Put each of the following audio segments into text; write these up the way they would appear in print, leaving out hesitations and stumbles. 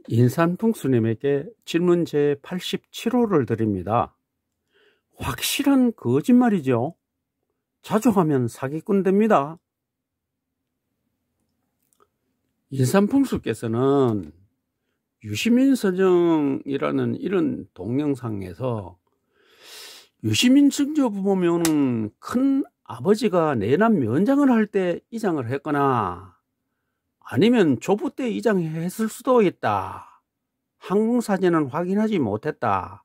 인산풍수님에게 질문 제87호를 드립니다. 확실한 거짓말이죠. 자주 하면 사기꾼 됩니다. 인산풍수께서는 유시민 서정이라는 이런 동영상에서 유시민 증조부 보면은 큰 아버지가 내남 면장을 할 때 이장을 했거나 아니면 조부 때 이장했을 수도 있다. 항공사진은 확인하지 못했다.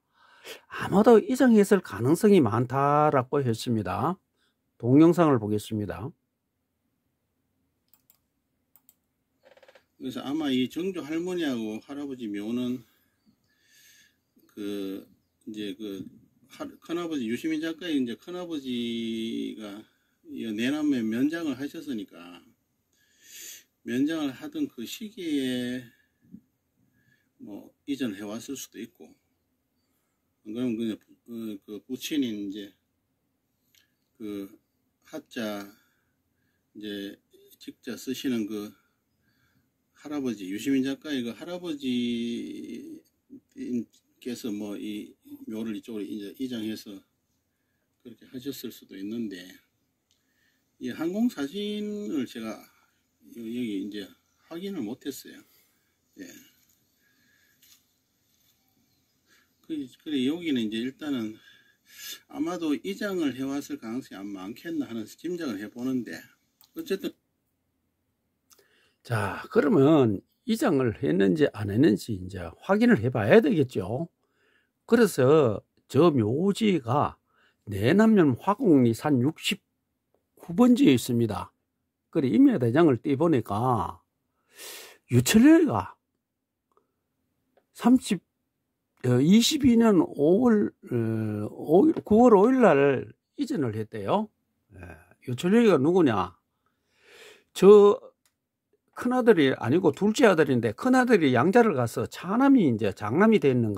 아마도 이장했을 가능성이 많다라고 했습니다. 동영상을 보겠습니다. 그래서 아마 이 정조 할머니하고 할아버지 묘는 이제 큰아버지 유시민 작가의 이제 큰아버지가 내남매 면장을 하셨으니까 면장을 하던 그 시기에 뭐 이전을 해왔을 수도 있고, 그럼 그냥 그 부친인 이제 그 하자 이제 직자 쓰시는 그 할아버지 유시민 작가의 그 할아버지께서 뭐 이 묘를 이쪽으로 이제 이장해서 그렇게 하셨을 수도 있는데, 이 항공 사진을 제가 여기 이제 확인을 못했어요. 예. 그래 여기는 이제 일단은 아마도 이장을 해왔을 가능성이 안 많겠나 하는 짐작을 해보는데, 어쨌든 자, 그러면 이장을 했는지 안 했는지 이제 확인을 해봐야 되겠죠. 그래서 저 묘지가 내남면 화곡리산 69번지에 있습니다. 그래 임야대장을 띄보니까 유철래가 22년 9월 5일 날 이전을 했대요. 유철래가 누구냐? 저 큰아들이 아니고 둘째 아들인데, 큰아들이 양자를 가서 차남이 이제 장남이 되는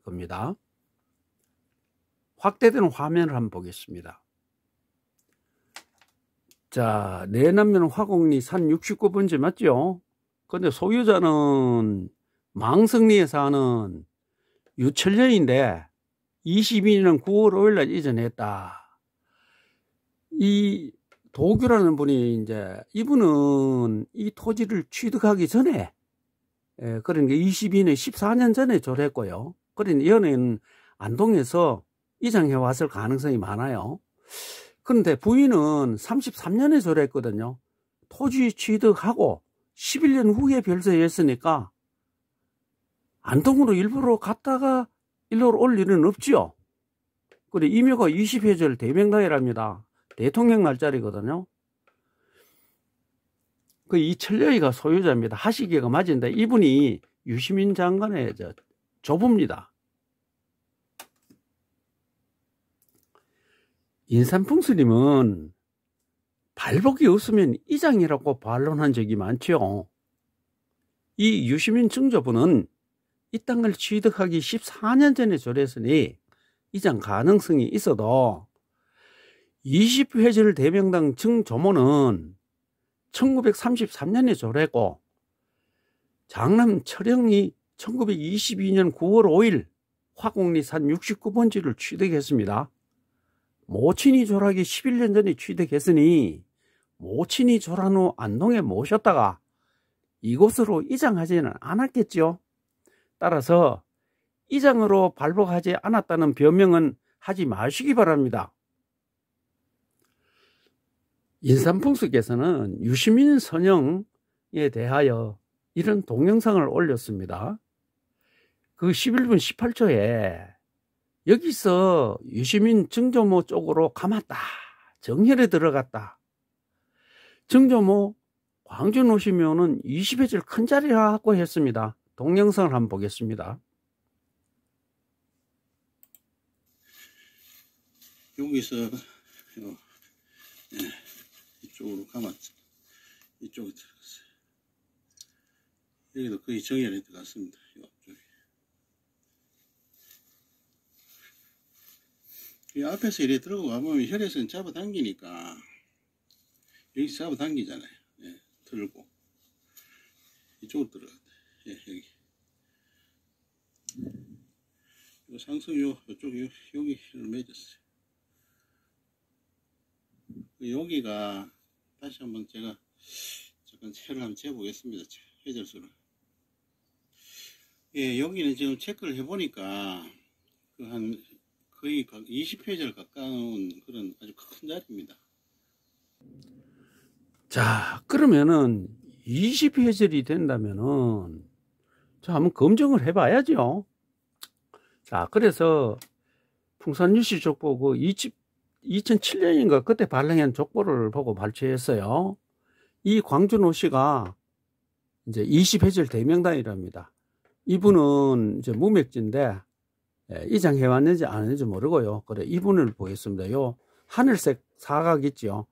겁니다. 확대되는 화면을 한번 보겠습니다. 자, 내남면 화곡리 산 69번지 맞죠? 근데 소유자는 망성리에 사는 유철녀인데 22년 9월 5일 날 이전했다. 이 도규라는 분이 이제 이분은 이 토지를 취득하기 전에, 그러니까 22년 14년 전에 졸했고요. 그러니까 이거는 안동에서 이장해 왔을 가능성이 많아요. 그런데 부인은 33년에 졸했거든요. 토지 취득하고 11년 후에 별세했으니까 안동으로 일부러 갔다가 일로로 올 일은 없지요. 그래 임효가 20회절 대명당이랍니다. 대통령 날짜리거든요. 그 이철려이가 소유자입니다. 하시기가 맞은데 이분이 유시민 장관의 조부입니다. 인산풍수님은 발복이 없으면 이장이라고 반론한 적이 많죠. 이 유시민 증조부는 이 땅을 취득하기 14년 전에 졸했으니 이장 가능성이 있어도 20회절 대명당 증조모는 1933년에 졸했고 장남 철영이 1922년 9월 5일 화곡리산 69번지를 취득했습니다. 모친이 졸하기 11년 전에 취득했으니 모친이 졸한 후 안동에 모셨다가 이곳으로 이장하지는 않았겠죠. 따라서 이장으로 발복하지 않았다는 변명은 하지 마시기 바랍니다. 인산풍수께서는 유시민 선영에 대하여 이런 동영상을 올렸습니다. 그 11분 18초에 여기서 유시민 증조모 쪽으로 감았다. 정혈에 들어갔다. 증조모 광주 오시면은 20회절 큰 자리라고 했습니다. 동영상을 한번 보겠습니다. 여기서 이쪽으로 감았죠. 이쪽에 들어갔어요. 여기도 거의 정혈에 들어갔습니다. 이 앞에서 이렇게 들어가 보면 혈에서는 잡아당기니까 여기서 잡아당기잖아요. 예, 들고 이쪽으로 들어갔다. 예, 여기 상승 요쪽 여기를 맺었어요. 여기가 다시 한번 제가 잠깐 채를 한번 재보겠습니다. 회절수를. 예, 여기는 지금 체크를 해보니까 거의 20회절 가까운 그런 아주 큰 자리입니다. 자, 그러면은 20회절이 된다면은 자, 한번 검증을 해봐야죠. 자, 그래서 풍산유씨 족보 2007년인가 그때 발행한 족보를 보고 발췌했어요. 이 광준호 씨가 이제 20회절 대명단이랍니다. 이분은 이제 무맥지인데 이장해왔는지 안 했는지 모르고요. 그래, 이분을 보겠습니다. 요 하늘색 사각 있죠.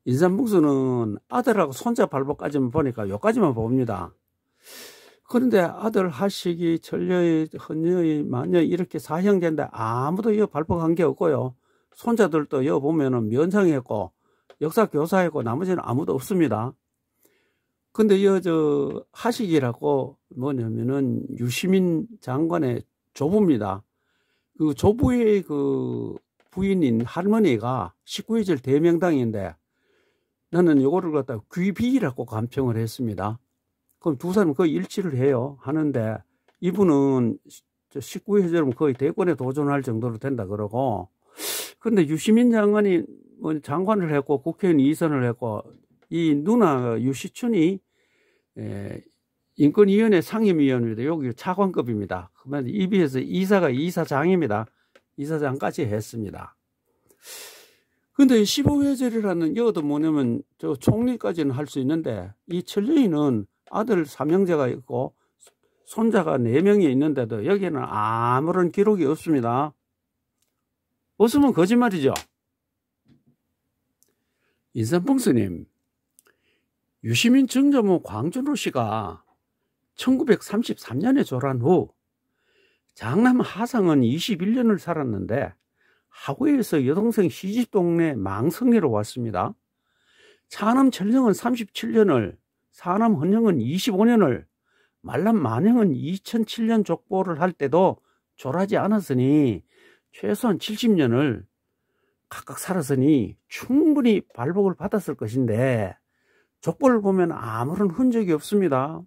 인삼북수는 아들하고 손자 발복까지만 보니까 요까지만 봅니다. 그런데 아들 하식이 천녀의 헌녀의 마녀 이렇게 사형제인데 아무도 이 발복한 게 없고요. 손자들도 여 보면은 면상했고 역사교사했고 나머지는 아무도 없습니다. 근데 저 하식이라고 뭐냐면은 유시민 장관의 조부입니다. 그 조부의 그 부인인 할머니가 19회절 대명당인데 나는 요거를 갖다 귀비라고 간평을 했습니다. 그럼 두 사람은 거의 일치를 해요. 하는데 이분은 19회절은 거의 대권에 도전할 정도로 된다 그러고, 근데 유시민 장관이 뭐 장관을 했고 국회의원 2선을 했고 이 누나 유시춘이 인권위원회 상임위원입니다. 여기 차관급입니다. 그러면 EBS 이사가 이사장입니다. 이사장까지 했습니다. 근데 15회절이라는 여도 뭐냐면 저 총리까지는 할 수 있는데 이 천녀인은 아들 3형제가 있고 손자가 4명이 있는데도 여기는 아무런 기록이 없습니다. 없으면 거짓말이죠. 인삼풍스님, 유시민 정조모 광준호 씨가 1933년에 졸한 후 장남 하상은 21년을 살았는데 하구에서 여동생 시집 동네 망성리로 왔습니다. 차남 철령은 37년을, 사남 헌영은 25년을, 말남 만영은 2007년 족보를 할 때도 졸하지 않았으니 최소한 70년을 각각 살았으니 충분히 발복을 받았을 것인데 족보를 보면 아무런 흔적이 없습니다.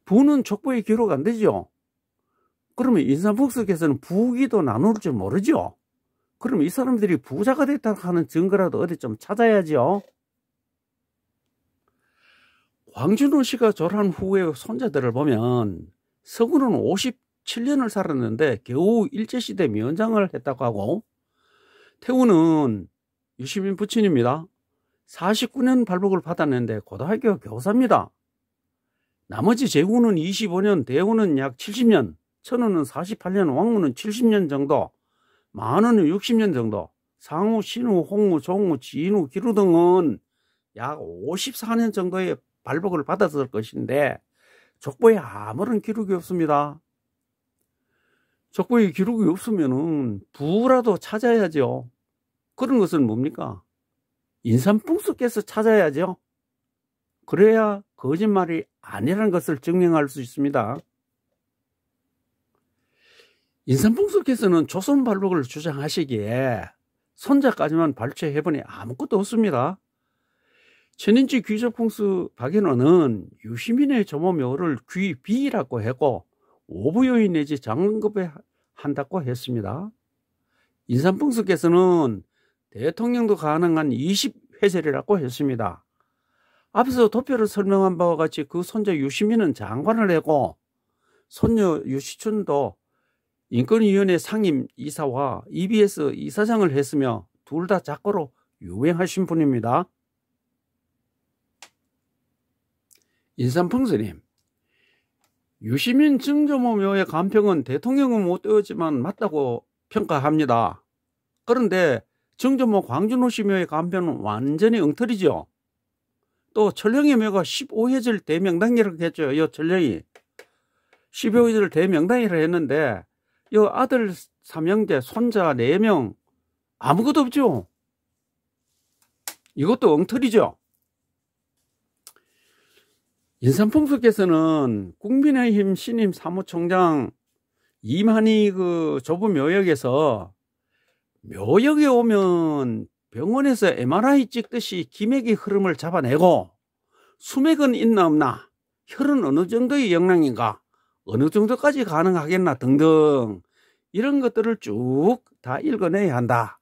부는 족보에 기록 안 되죠. 그러면 인삼북석에서는 부기도 나눌 줄 모르죠. 그러면 이 사람들이 부자가 됐다 하는 증거라도 어디 좀 찾아야죠. 광준호 씨가 졸한 후의 손자들을 보면 서구는 57년을 살았는데 겨우 일제시대 면장을 했다고 하고, 태우는 유시민 부친입니다. 49년 발복을 받았는데 고등학교 교사입니다. 나머지 제후는 25년, 대후는 약 70년, 천우는 48년, 왕후는 70년 정도, 만우는 60년 정도, 상우, 신우, 홍우, 종우, 진우, 기루 등은 약 54년 정도의 발복을 받았을 것인데 족보에 아무런 기록이 없습니다. 족보에 기록이 없으면은 부라도 찾아야죠. 그런 것은 뭡니까? 인삼풍수께서 찾아야죠. 그래야 거짓말이 아니라는 것을 증명할 수 있습니다. 인삼풍수께서는 조선 발복을 주장하시기에 손자까지만 발췌해보니 아무것도 없습니다. 천인지 귀족풍수 박연호는 유시민의 조모묘를 귀비라고 했고 오부요인 내지 장급에 한다고 했습니다. 인삼풍수께서는 대통령도 가능한 20회절이라고 했습니다. 앞서 도표를 설명한 바와 같이 그 손자 유시민은 장관을 했고 손녀 유시춘도 인권위원회 상임 이사와 EBS 이사장을 했으며 둘 다 작고로 유명하신 분입니다. 인삼풍수님, 유시민 정조모 묘의 간평은 대통령은 못 되었지만 맞다고 평가합니다. 그런데 정조모 광준호 씨 묘의 간평은 완전히 엉터리죠. 또 철령의 묘가 15회절 대명당이라고 했죠. 이 철령이 15회절 대명당이라고 했는데 이 아들 3형제, 손자 4명 아무것도 없죠. 이것도 엉터리죠. 인삼풍수께서는 국민의힘 신임 사무총장 이만희 그 좁은 묘역에서 묘역에 오면 병원에서 MRI 찍듯이 기맥의 흐름을 잡아내고 수맥은 있나 없나, 혈은 어느 정도의 영양인가, 어느 정도까지 가능하겠나 등등 이런 것들을 쭉 다 읽어내야 한다.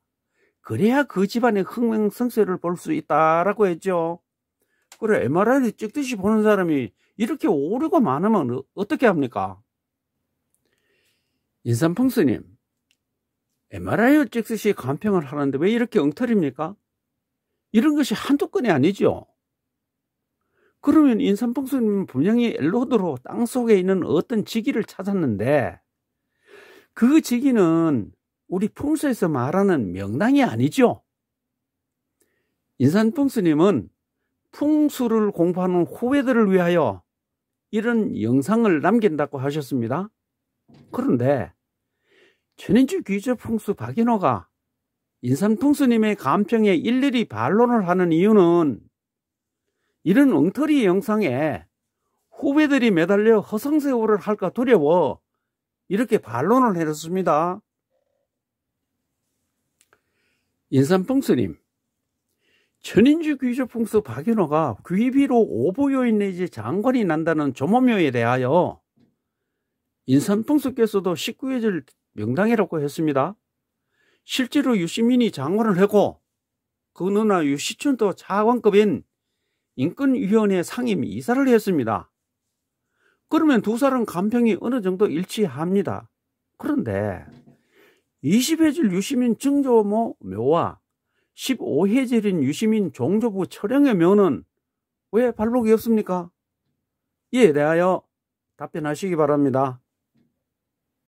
그래야 그 집안의 흥명성쇠를 볼 수 있다라고 했죠. 그래, MRI를 찍듯이 보는 사람이 이렇게 오류가 많으면 어떻게 합니까? 인삼풍수님, MRI를 찍듯이 간평을 하는데 왜 이렇게 엉터리입니까? 이런 것이 한두 건이 아니죠. 그러면 인삼풍수님은 분명히 엘로드로 땅속에 있는 어떤 지기를 찾았는데 그 지기는 우리 풍수에서 말하는 명당이 아니죠. 인삼풍수님은 풍수를 공부하는 후배들을 위하여 이런 영상을 남긴다고 하셨습니다. 그런데 최민주 귀저풍수 박인호가 인삼풍수님의 간평에 일일이 반론을 하는 이유는 이런 엉터리 영상에 후배들이 매달려 허송세월을 할까 두려워 이렇게 반론을 해줬습니다. 인삼풍수님, 천인주 귀저풍수 박인호가 귀비로 오보요인 내지 장관이 난다는 조모묘에 대하여 인삼풍수께서도 19회절 명당이라고 했습니다. 실제로 유시민이 장관을 하고 그 누나 유시춘도 차관급인 인권위원회 상임 이사를 했습니다. 그러면 두 사람 간평이 어느 정도 일치합니다. 그런데 20회절 유시민 증조모 묘와 15회절인 유시민 종조부 철영의 묘는 왜 발록이 없습니까? 이에 대하여 답변하시기 바랍니다.